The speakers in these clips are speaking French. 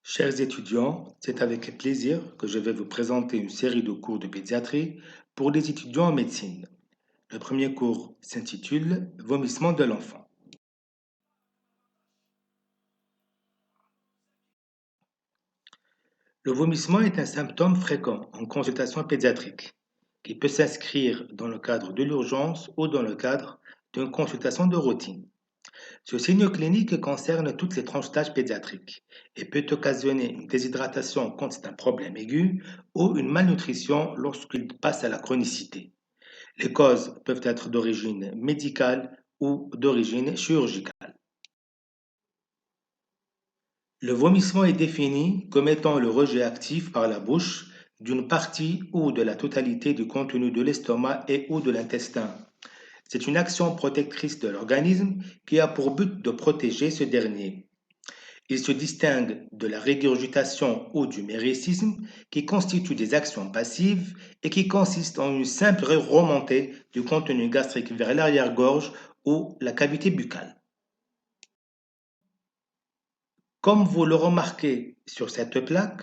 Chers étudiants, c'est avec plaisir que je vais vous présenter une série de cours de pédiatrie pour les étudiants en médecine. Le premier cours s'intitule Vomissement de l'enfant. Le vomissement est un symptôme fréquent en consultation pédiatrique qui peut s'inscrire dans le cadre de l'urgence ou dans le cadre d'une consultation de routine. Ce signe clinique concerne toutes les tranches d'âge pédiatriques et peut occasionner une déshydratation quand c'est un problème aigu ou une malnutrition lorsqu'il passe à la chronicité. Les causes peuvent être d'origine médicale ou d'origine chirurgicale. Le vomissement est défini comme étant le rejet actif par la bouche d'une partie ou de la totalité du contenu de l'estomac et ou de l'intestin. C'est une action protectrice de l'organisme qui a pour but de protéger ce dernier. Il se distingue de la régurgitation ou du mérésisme qui constituent des actions passives et qui consistent en une simple remontée du contenu gastrique vers l'arrière-gorge ou la cavité buccale. Comme vous le remarquez sur cette plaque,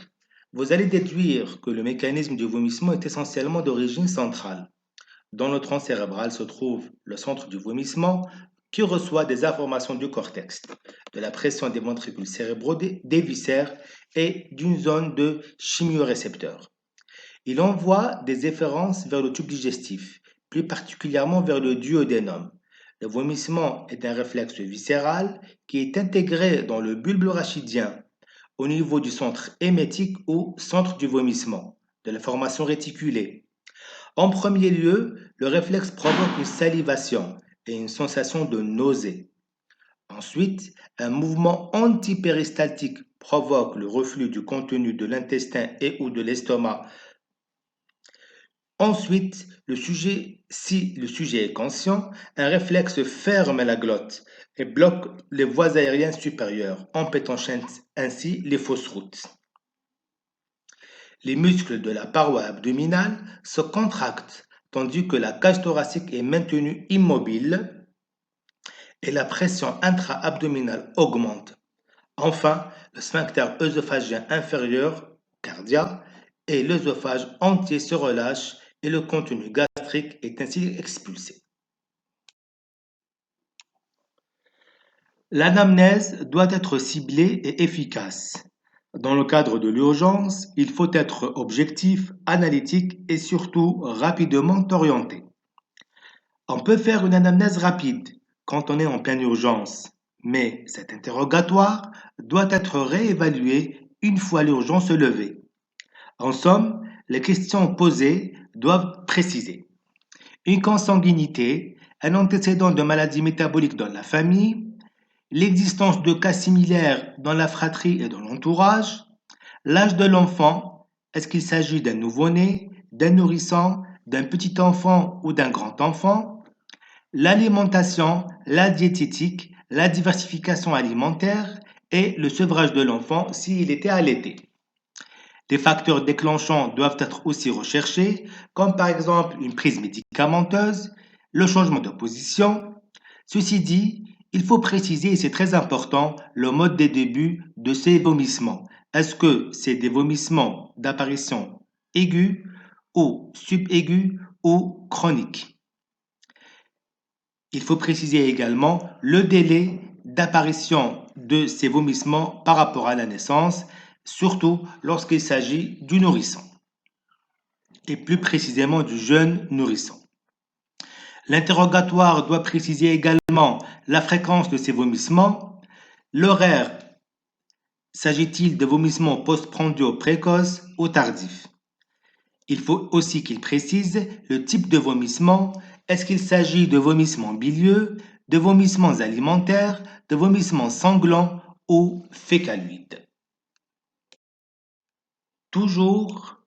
vous allez déduire que le mécanisme du vomissement est essentiellement d'origine centrale. Dans le tronc cérébral se trouve le centre du vomissement qui reçoit des informations du cortex, de la pression des ventricules cérébraux, des viscères et d'une zone de chimiorécepteurs. Il envoie des efférences vers le tube digestif, plus particulièrement vers le duodénum. Le vomissement est un réflexe viscéral qui est intégré dans le bulbe rachidien au niveau du centre émétique ou centre du vomissement, de la formation réticulée. En premier lieu, le réflexe provoque une salivation et une sensation de nausée. Ensuite, un mouvement antipéristaltique provoque le reflux du contenu de l'intestin et ou de l'estomac. Ensuite, si le sujet est conscient, un réflexe ferme la glotte et bloque les voies aériennes supérieures, empêchant ainsi les fausses routes. Les muscles de la paroi abdominale se contractent tandis que la cage thoracique est maintenue immobile et la pression intra-abdominale augmente. Enfin, le sphincter œsophagien inférieur, cardia, et l'œsophage entier se relâchent et le contenu gastrique est ainsi expulsé. L'anamnèse doit être ciblée et efficace. Dans le cadre de l'urgence, il faut être objectif, analytique et surtout rapidement orienté. On peut faire une anamnèse rapide quand on est en pleine urgence, mais cet interrogatoire doit être réévalué une fois l'urgence levée. En somme, les questions posées doivent préciser une consanguinité, un antécédent de maladie métabolique dans la famille, l'existence de cas similaires dans la fratrie et dans l'entourage, l'âge de l'enfant, est-ce qu'il s'agit d'un nouveau-né, d'un nourrisson, d'un petit enfant ou d'un grand enfant, l'alimentation, la diététique, la diversification alimentaire et le sevrage de l'enfant s'il était allaité. Des facteurs déclenchants doivent être aussi recherchés, comme par exemple une prise médicamenteuse, le changement de position. Ceci dit, il faut préciser, et c'est très important, le mode des débuts de ces vomissements. Est-ce que c'est des vomissements d'apparition aiguë ou subaiguë ou chronique? Il faut préciser également le délai d'apparition de ces vomissements par rapport à la naissance, surtout lorsqu'il s'agit du nourrisson, et plus précisément du jeune nourrisson. L'interrogatoire doit préciser également la fréquence de ces vomissements, l'horaire, s'agit-il de vomissements postprandiaux précoces ou tardifs. Il faut aussi qu'il précise le type de vomissement. Est-ce qu'il s'agit de vomissements bilieux, de vomissements alimentaires, de vomissements sanglants ou fécaloïdes? Toujours,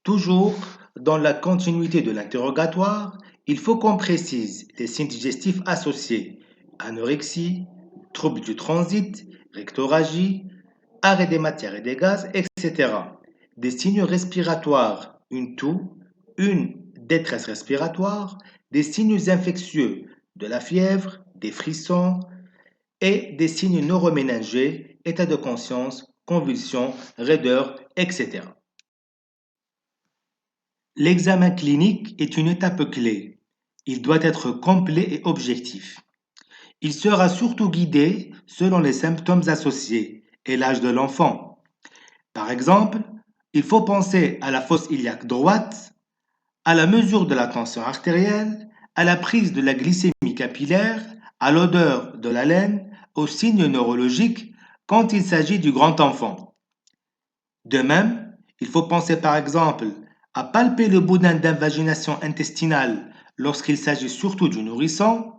toujours, dans la continuité de l'interrogatoire, il faut qu'on précise les signes digestifs associés: anorexie, troubles du transit, rectorragie, arrêt des matières et des gaz, etc. Des signes respiratoires, une toux, une détresse respiratoire, des signes infectieux, de la fièvre, des frissons et des signes neuroméningés, état de conscience convulsions, raideur, etc. L'examen clinique est une étape clé. Il doit être complet et objectif. Il sera surtout guidé selon les symptômes associés et l'âge de l'enfant. Par exemple, il faut penser à la fosse iliaque droite, à la mesure de la tension artérielle, à la prise de la glycémie capillaire, à l'odeur de la laine, aux signes neurologiques quand il s'agit du grand enfant. De même, il faut penser par exemple à palper le boudin d'invagination intestinale lorsqu'il s'agit surtout du nourrisson.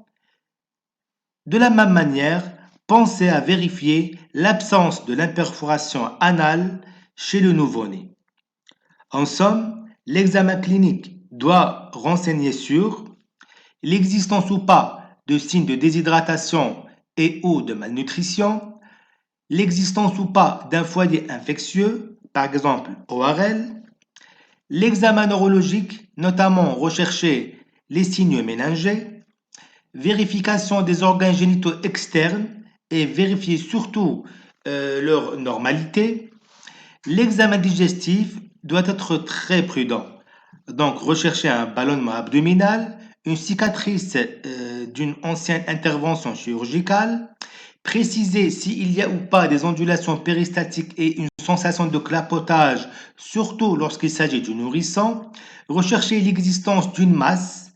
De la même manière, pensez à vérifier l'absence de l'imperforation anale chez le nouveau-né. En somme, l'examen clinique doit renseigner sur l'existence ou pas de signes de déshydratation et ou de malnutrition, l'existence ou pas d'un foyer infectieux, par exemple ORL, l'examen neurologique, notamment rechercher les signes méningés, vérification des organes génitaux externes et vérifier surtout leur normalité. L'examen digestif doit être très prudent. Donc, rechercher un ballonnement abdominal, une cicatrice d'une ancienne intervention chirurgicale, préciser s'il y a ou pas des ondulations péristatiques et une sensation de clapotage, surtout lorsqu'il s'agit du nourrisson, rechercher l'existence d'une masse,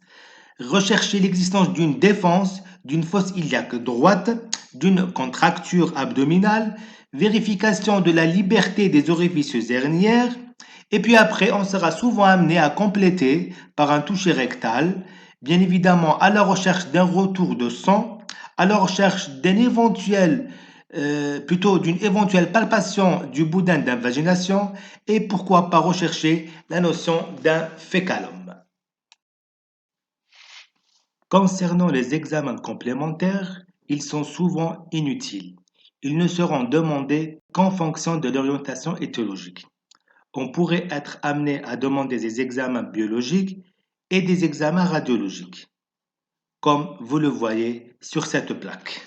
rechercher l'existence d'une défense, d'une fosse iliaque droite, d'une contracture abdominale, vérification de la liberté des orifices herniaires, et puis après, on sera souvent amené à compléter par un toucher rectal, bien évidemment à la recherche d'un retour de sang, à la recherche d'une éventuelle palpation du boudin d'invagination, et pourquoi pas rechercher la notion d'un fécalum. Concernant les examens complémentaires, ils sont souvent inutiles. Ils ne seront demandés qu'en fonction de l'orientation étiologique. On pourrait être amené à demander des examens biologiques et des examens radiologiques, comme vous le voyez sur cette plaque.